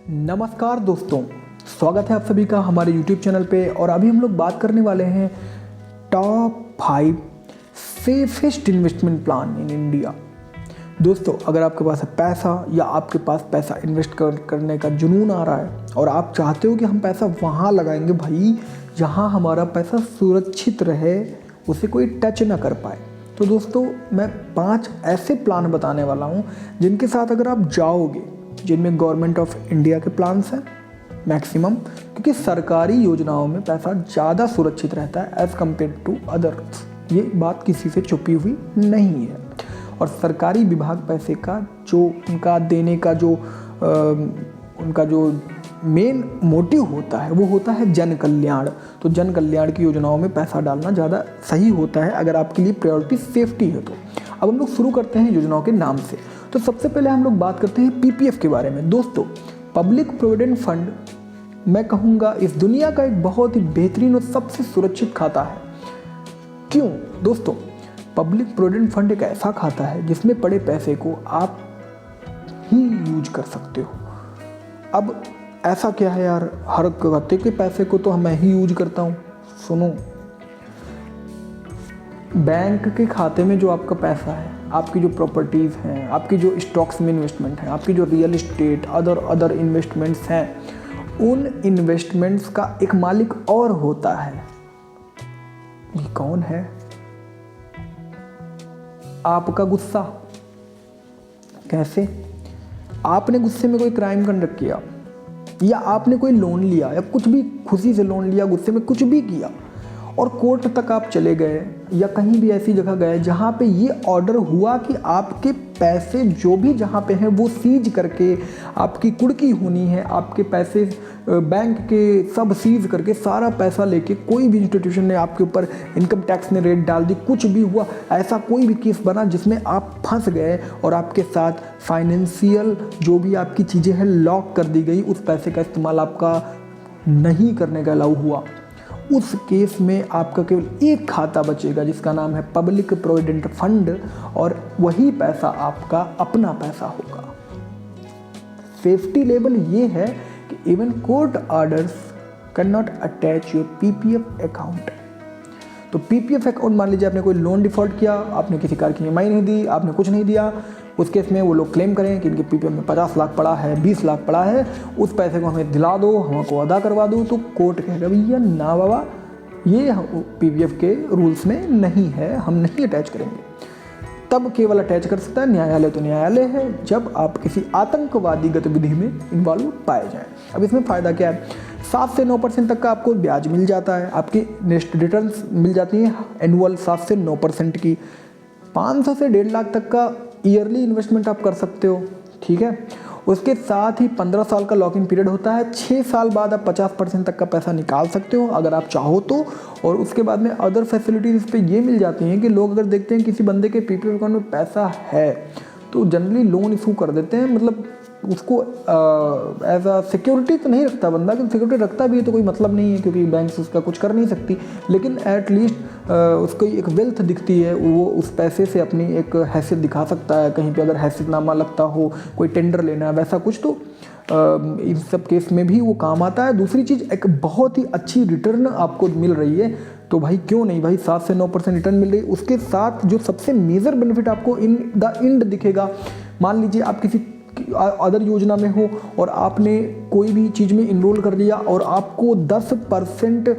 नमस्कार दोस्तों, स्वागत है आप सभी का हमारे YouTube चैनल पे। और अभी हम लोग बात करने वाले हैं top 5 safest investment plan in India. दोस्तों, अगर आपके पास पैसा या आपके पास पैसा इन्वेस्ट करने का जुनून आ रहा है और आप चाहते हो कि हम पैसा वहाँ लगाएंगे भाई जहाँ हमारा पैसा सुरक्षित रहे, उसे कोई टच ना कर पाए, तो दोस्तों मैं 5 ऐसे प्लान बताने वाला हूँ जिनके साथ अगर आप जाओगे, जिनमें गवर्नमेंट ऑफ इंडिया के प्लान्स हैं मैक्सिमम, क्योंकि सरकारी योजनाओं में पैसा ज़्यादा सुरक्षित रहता है एज़ कम्पेयर टू अदर्स। ये बात किसी से छुपी हुई नहीं है। और सरकारी विभाग पैसे का जो उनका देने का उनका जो मेन मोटिव होता है वो होता है जन कल्याण। तो जन कल्याण की योजनाओं में पैसा डालना ज़्यादा सही होता है अगर आपके लिए प्रायोरिटी सेफ्टी है तो। अब हम लोग शुरू करते हैं योजनाओं के नाम से। तो सबसे पहले हम लोग बात करते हैं पीपीएफ के बारे में। दोस्तों, पब्लिक प्रोविडेंट फंड मैं कहूँगा इस दुनिया का एक बहुत ही बेहतरीन और सबसे सुरक्षित खाता है। क्यों दोस्तों? पब्लिक प्रोविडेंट फंड एक ऐसा खाता है जिसमें पड़े पैसे को आप ही यूज कर सकते हो। अब ऐसा क्या है यार, हर खाते के पैसे को तो मैं ही यूज करता हूँ। सुनो, बैंक के खाते में जो आपका पैसा है, आपकी जो प्रॉपर्टीज़ हैं, आपकी जो स्टॉक्स में इन्वेस्टमेंट है, आपकी जो रियल इस्टेट अदर इन्वेस्टमेंट्स हैं, उन इन्वेस्टमेंट्स का एक मालिक और होता है। ये कौन है? आपका गुस्सा। कैसे? आपने गुस्से में कोई क्राइम कंडक्ट किया, या आपने कोई लोन लिया, या कुछ भी खुशी से लोन लिया, गुस्से में कुछ भी किया और कोर्ट तक आप चले गए या कहीं भी ऐसी जगह गए जहाँ पे ये ऑर्डर हुआ कि आपके पैसे जो भी जहाँ पे हैं वो सीज करके आपकी कुर्की होनी है, आपके पैसे बैंक के सब सीज करके सारा पैसा लेके कोई भी इंस्टीट्यूशन ने आपके ऊपर इनकम टैक्स ने रेट डाल दी, कुछ भी हुआ, ऐसा कोई भी केस बना जिसमें आप फंस गए और आपके साथ फाइनेंशियल जो भी आपकी चीज़ें हैं लॉक कर दी गई, उस पैसे का इस्तेमाल आपका नहीं करने का अलाउ हुआ, उस केस में आपका केवल एक खाता बचेगा जिसका नाम है पब्लिक प्रोविडेंट फंड, और वही पैसा आपका अपना पैसा होगा। सेफ्टी लेवल ये है कि even court orders can not attach your PPF account. तो पीपीएफ अकाउंट, मान लीजिए आपने कोई लोन डिफॉल्ट किया, आपने किसी कार की ईएमआई नहीं दी, आपने कुछ नहीं दिया, उस केस में वो लोग क्लेम करें कि इनके पीपीएफ में 50 लाख पड़ा है, 20 लाख पड़ा है, उस पैसे को हमें दिला दो, हमको अदा करवा दो, तो कोर्ट कहेगा भैया ना बाबा, ये पीपीएफ के रूल्स में नहीं है, हम नहीं अटैच करेंगे। तब केवल अटैच कर सकता है न्यायालय, तो न्यायालय है जब आप किसी आतंकवादी गतिविधि में इन्वॉल्व पाए जाएं। अब इसमें फ़ायदा क्या है? 7 से 9% तक का आपको ब्याज मिल जाता है, आपकी नेक्स्ट रिटर्न्स मिल जाती हैं एनुअल 7 से 9% की। 500 से 1.5 लाख तक का ईयरली इन्वेस्टमेंट आप कर सकते हो, ठीक है। उसके साथ ही 15 साल का लॉक इन पीरियड होता है, 6 साल बाद आप 50% तक का पैसा निकाल सकते हो अगर आप चाहो तो। और उसके बाद में अदर फैसिलिटीज़ इस पे ये मिल जाती हैं कि लोग अगर देखते हैं किसी बंदे के पीपीएफ अकाउंट में पैसा है तो जनरली लोन इशू कर देते हैं, मतलब उसको एज अ सिक्योरिटी तो नहीं रखता बंदा, कि सिक्योरिटी रखता भी है तो कोई मतलब नहीं है क्योंकि बैंक से उसका कुछ कर नहीं सकती, लेकिन एटलीस्ट उसको एक वेल्थ दिखती है, वो उस पैसे से अपनी एक हैसियत दिखा सकता है। कहीं पे अगर हैसियतनामा लगता हो, कोई टेंडर लेना है, वैसा कुछ, तो इन सब केस में भी वो काम आता है। दूसरी चीज़, एक बहुत ही अच्छी रिटर्न आपको मिल रही है, तो भाई क्यों नहीं भाई, 7 से 9% रिटर्न मिल रही है। उसके साथ जो सबसे मेजर बेनिफिट आपको इन द एंड दिखेगा, मान लीजिए आप किसी अदर योजना में हो और आपने कोई भी चीज़ में इनरोल कर लिया और आपको 10%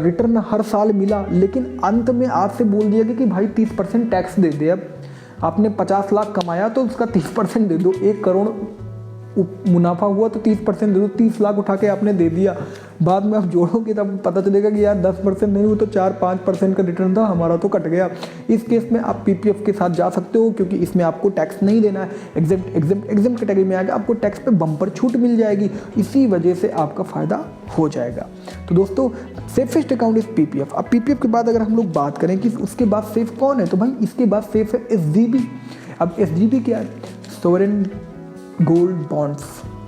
रिटर्न हर साल मिला, लेकिन अंत में आपसे बोल दिया कि भाई 30% टैक्स दे दे। अब आपने 50 लाख कमाया तो उसका 30% दे दो, 1 करोड़ मुनाफा हुआ तो 30% दे दो, 30 लाख उठा के आपने दे दिया। बाद में आप जोड़ोगे तब पता चलेगा कि यार 10% नहीं, वो तो 4-5% का रिटर्न था, हमारा तो कट गया। इस केस में आप पीपीएफ के साथ जा सकते हो क्योंकि इसमें आपको टैक्स नहीं देना है, एग्जेम्प्ट कैटेगरी में आएगा, आपको टैक्स पे बम्पर छूट मिल जाएगी, इसी वजह से आपका फ़ायदा हो जाएगा। तो दोस्तों, सेफेस्ट अकाउंट इज पीपीएफ। अब पीपीएफ के बाद अगर हम लोग बात करें कि उसके बाद सेफ कौन है, तो भाई इसके बाद सेफ है एसजीबी। अब एसजीबी क्या है? Sovereign gold bonds.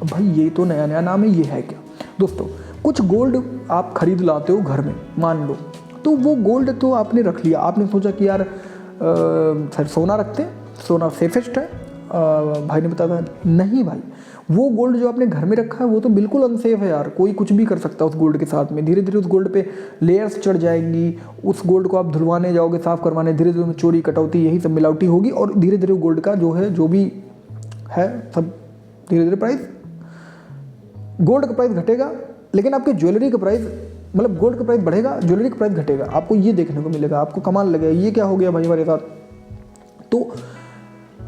भाई ये तो नया नया नाम है, ये है क्या? दोस्तों, कुछ गोल्ड आप खरीद लाते हो घर में, मान लो, तो वो गोल्ड तो आपने रख लिया, आपने सोचा कि यार सर सोना रखते हैं, सोना सेफेस्ट है, भाई ने बताया नहीं भाई, वो गोल्ड जो आपने घर में रखा है वो तो बिल्कुल अनसेफ है यार, कोई कुछ भी कर सकता है उस गोल्ड के साथ में। धीरे धीरे उस गोल्ड पे लेयर्स चढ़ जाएंगी, उस गोल्ड को आप धुलवाने जाओगे, साफ करवाने, धीरे धीरे चोरी कटौती यही सब मिलावटी होगी, और धीरे धीरे गोल्ड का जो है जो भी है सब धीरे धीरे प्राइस, गोल्ड का प्राइस घटेगा, लेकिन आपके ज्वेलरी का प्राइस, मतलब गोल्ड का प्राइस बढ़ेगा, ज्वेलरी का प्राइस घटेगा। आपको ये देखने को मिलेगा, आपको कमाल लगेगा ये क्या हो गया भाई हमारे साथ। तो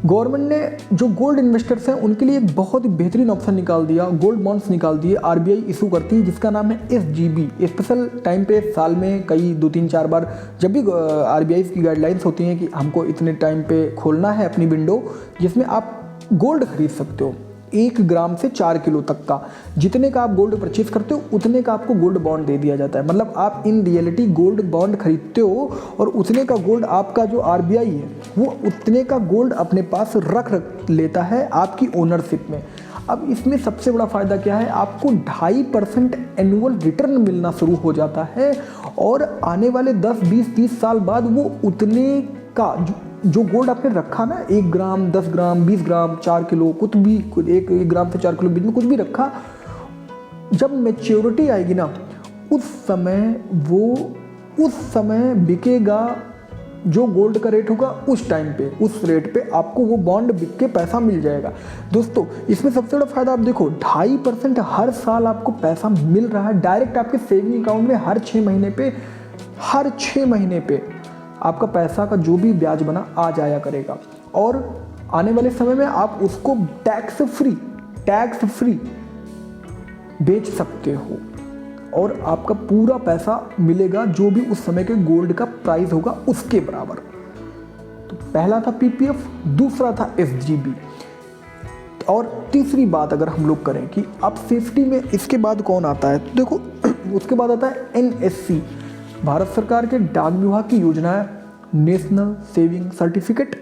गवर्नमेंट ने जो गोल्ड इन्वेस्टर्स हैं उनके लिए एक बहुत ही बेहतरीन ऑप्शन निकाल दिया, गोल्ड बॉन्ड्स निकाल दिए, आरबीआई इशू करती है, जिसका नाम है एसजीबी। स्पेशल टाइम पे साल में कई 2-3-4 बार जब भी आरबीआई की गाइडलाइंस होती हैं कि हमको इतने टाइम पे खोलना है अपनी विंडो, जिसमें आप गोल्ड खरीद सकते हो 1 ग्राम से 4 किलो तक का, जितने का आप गोल्ड परचेज करते हो उतने का आपको गोल्ड बॉन्ड दे दिया जाता है। मतलब आप इन रियलिटी गोल्ड बॉन्ड खरीदते हो और उतने का गोल्ड आपका जो आरबीआई है वो उतने का गोल्ड अपने पास रख लेता है आपकी ओनरशिप में। अब इसमें सबसे बड़ा फ़ायदा क्या है, आपको 2.5% एनुअल रिटर्न मिलना शुरू हो जाता है, और आने वाले 10, 20, 30 साल बाद वो उतने का जो गोल्ड आपने रखा ना, 1 ग्राम, 10 ग्राम, 20 ग्राम, 4 किलो, कुछ भी, 1 ग्राम से 4 किलो बीच में कुछ भी रखा, जब मैच्योरिटी आएगी ना उस समय बिकेगा जो गोल्ड का रेट होगा उस टाइम पे, उस रेट पे आपको वो बॉन्ड बिक के पैसा मिल जाएगा। दोस्तों इसमें सबसे बड़ा फायदा आप देखो, 2.5% हर साल आपको पैसा मिल रहा है डायरेक्ट आपके सेविंग अकाउंट में। हर 6 महीने पे आपका पैसा का जो भी ब्याज बना आ जाया करेगा, और आने वाले समय में आप उसको टैक्स फ्री बेच सकते हो, और आपका पूरा पैसा मिलेगा जो भी उस समय के गोल्ड का प्राइस होगा उसके बराबर। तो पहला था पीपीएफ, दूसरा था एसजीबी, और तीसरी बात अगर हम लोग करें कि अब सेफ्टी में इसके बाद कौन आता है, तो देखो उसके बाद आता है एनएससी, भारत सरकार के डाक विभाग की योजना है, नेशनल सेविंग सर्टिफिकेट।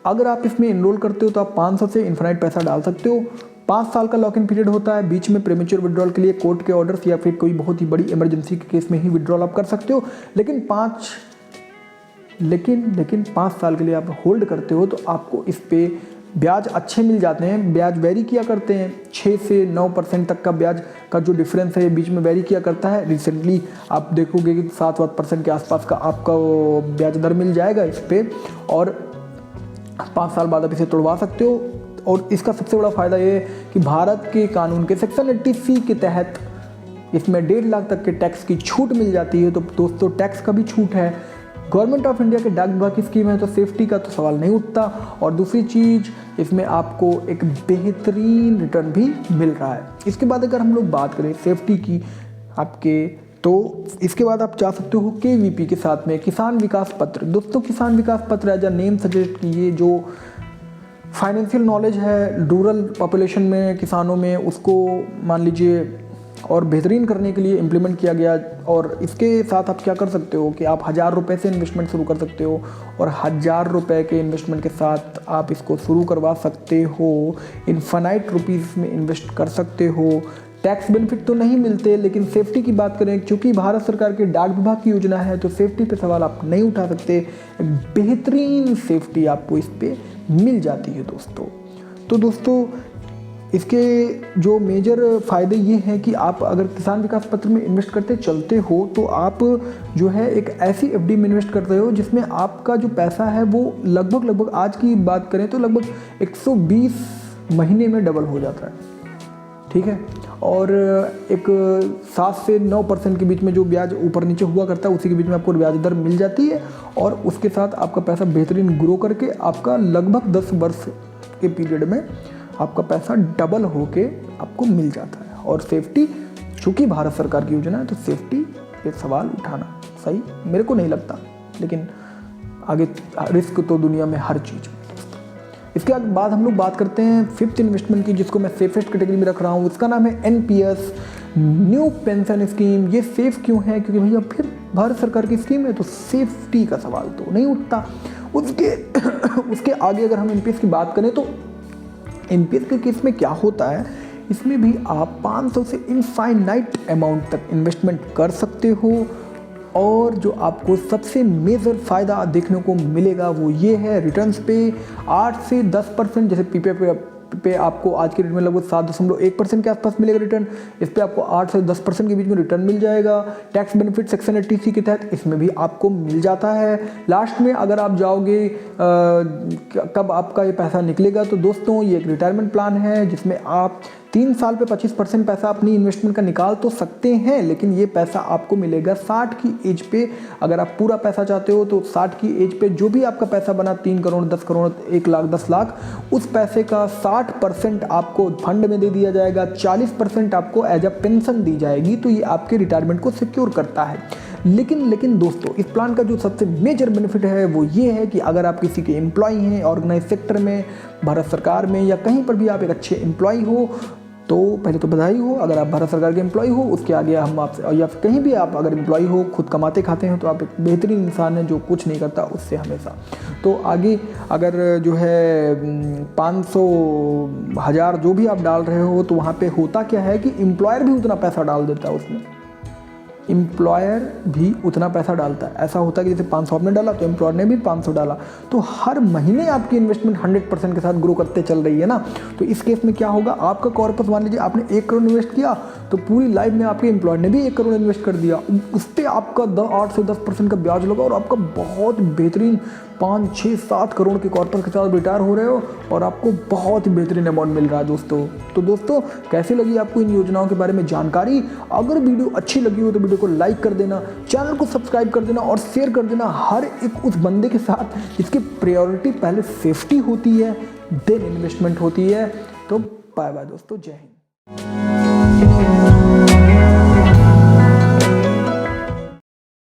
अगर आप इसमें एनरोल करते हो तो आप 500 से इन्फिनाइट पैसा डाल सकते हो। 5 साल का लॉक इन पीरियड होता है, बीच में प्रीमेच्योर विड्रॉल के लिए कोर्ट के ऑर्डर्स या फिर कोई बहुत ही बड़ी इमरजेंसी के केस में ही विड्रॉल आप कर सकते हो। लेकिन 5 साल के लिए आप होल्ड करते हो तो आपको इस पे ब्याज अच्छे मिल जाते हैं। ब्याज वेरी किया करते हैं, 6 से 9% तक का ब्याज का जो डिफरेंस है बीच में वेरी किया करता है। रिसेंटली आप देखोगे कि 7% के आसपास का आपका ब्याज दर मिल जाएगा इस पे, और 5 साल बाद आप इसे तोड़वा सकते हो। और इसका सबसे बड़ा फ़ायदा ये है कि भारत के कानून के सेक्शन 80C के तहत इसमें 1.5 लाख तक के टैक्स की छूट मिल जाती है। तो दोस्तों टैक्स का भी छूट है, गवर्नमेंट ऑफ इंडिया के डाक विभाग की स्कीम है, तो सेफ्टी का तो सवाल नहीं उठता। और दूसरी चीज़, इसमें आपको एक बेहतरीन रिटर्न भी मिल रहा है। इसके बाद अगर हम लोग बात करें सेफ्टी की आपके, तो इसके बाद आप जा सकते हो KVP के साथ में किसान विकास पत्र। दोस्तों किसान विकास पत्र एज अ नेम सजेस्ट की, ये जो फाइनेंशियल नॉलेज है रूरल पॉपुलेशन में, किसानों में, उसको मान लीजिए और बेहतरीन करने के लिए इम्प्लीमेंट किया गया। और इसके साथ आप क्या कर सकते हो कि आप 1000 रुपये से इन्वेस्टमेंट शुरू कर सकते हो, और 1000 रुपये के इन्वेस्टमेंट के साथ आप इसको शुरू करवा सकते हो, इनफाइनाइट रुपीज़ में इन्वेस्ट कर सकते हो। टैक्स बेनिफिट तो नहीं मिलते, लेकिन सेफ्टी की बात करें, क्योंकि भारत सरकार के डाक विभाग की योजना है तो सेफ्टी पे सवाल आप नहीं उठा सकते। एक बेहतरीन सेफ्टी आपको इस पर मिल जाती है दोस्तों। तो दोस्तों इसके जो मेजर फ़ायदे ये हैं कि आप अगर किसान विकास पत्र में इन्वेस्ट करते चलते हो तो आप जो है एक ऐसी एफडी में इन्वेस्ट करते हो जिसमें आपका जो पैसा है वो लगभग आज की बात करें तो लगभग 120 महीने में डबल हो जाता है, ठीक है। और एक 7 से 9% के बीच में जो ब्याज ऊपर नीचे हुआ करता है उसी के बीच में आपको ब्याज दर मिल जाती है, और उसके साथ आपका पैसा बेहतरीन ग्रो करके आपका लगभग 10 वर्ष के पीरियड में आपका पैसा डबल होके आपको मिल जाता है। और सेफ्टी, चूँकि भारत सरकार की योजना है तो सेफ्टी पे सवाल उठाना सही मेरे को नहीं लगता, लेकिन आगे रिस्क तो दुनिया में हर चीज़ में। इसके बाद हम लोग बात करते हैं 5th इन्वेस्टमेंट की, जिसको मैं सेफेस्ट कैटेगरी में रख रहा हूँ। इसका नाम है NPS, न्यू पेंशन स्कीम। ये सेफ क्यों है? क्योंकि भैया फिर भारत सरकार की स्कीम है तो सेफ्टी का सवाल तो नहीं उठता। उसके आगे अगर हम NPS की बात करें तो NPS के केस में क्या होता है, इसमें भी आप 500 से इनफाइनाइट अमाउंट तक इन्वेस्टमेंट कर सकते हो। और जो आपको सबसे मेजर फ़ायदा देखने को मिलेगा वो ये है, रिटर्न्स पे 8 से 10%, जैसे पे आपको आज के डेट में लगभग 7.1% के आसपास मिलेगा रिटर्न। इस पे आपको 8 से 10% के बीच में रिटर्न मिल जाएगा। टैक्स बेनिफिट सेक्शन 80C के तहत इसमें भी आपको मिल जाता है। लास्ट में अगर आप जाओगे कब आपका ये पैसा निकलेगा, तो दोस्तों ये एक रिटायरमेंट प्लान है जिसमें आप 3 साल पे 25% पैसा अपनी इन्वेस्टमेंट का निकाल तो सकते हैं, लेकिन ये पैसा आपको मिलेगा 60 की एज पे। अगर आप पूरा पैसा चाहते हो तो 60 की एज पे जो भी आपका पैसा बना 3 करोड़, 10 करोड़, 1 लाख, 10 लाख, उस पैसे का 60% आपको फंड में दे दिया जाएगा, 40% आपको एज अ पेंशन दी जाएगी। तो ये आपके रिटायरमेंट को सिक्योर करता है। लेकिन दोस्तों इस प्लान का जो सबसे मेजर बेनिफिट है वो ये है कि अगर आप किसी के एम्प्लॉय हैं ऑर्गेनाइज सेक्टर में, भारत सरकार में या कहीं पर भी आप एक अच्छे एम्प्लॉय हो, तो पहले तो बधाई हो। अगर आप भारत सरकार के एम्प्लॉय हो, उसके आगे हम आपसे, या कहीं भी आप अगर एम्प्लॉय हो, खुद कमाते खाते हैं, तो आप एक बेहतरीन इंसान हैं जो कुछ नहीं करता उससे हमेशा। तो आगे अगर जो है 500, 1000 जो भी आप डाल रहे हो, तो वहाँ पे होता क्या है कि एम्प्लॉयर भी उतना पैसा डाल देता है उसमें, एम्प्लॉयर भी उतना पैसा डालता है। ऐसा होता है कि जैसे 500 आपने डाला तो एम्प्लॉयर ने भी 500 डाला, तो हर महीने आपकी इन्वेस्टमेंट 100% के साथ ग्रो करते चल रही है ना। तो इस केस में क्या होगा, आपका कॉर्पस मान लीजिए आपने 1 करोड़ इन्वेस्ट किया, तो पूरी लाइफ में आपके एम्प्लॉयर ने भी 1 करोड़ इन्वेस्ट कर दिया, उस पर आपका 8 से 10% का ब्याज लगा और आपका बहुत बेहतरीन 5, 6, 7 करोड़ के कॉर्पस के साथ रिटायर हो रहे हो और आपको बहुत ही बेहतरीन अमाउंट मिल रहा है दोस्तों। तो दोस्तों कैसे लगी आपको इन योजनाओं के बारे में जानकारी? अगर वीडियो अच्छी लगी हो तो वीडियो को लाइक कर देना, चैनल को सब्सक्राइब कर देना और शेयर कर देना हर एक उस बंदे के साथ जिसकी प्रायोरिटी पहले सेफ्टी होती है, देन इन्वेस्टमेंट होती है। तो बाय बाय दोस्तों, जय हिंद।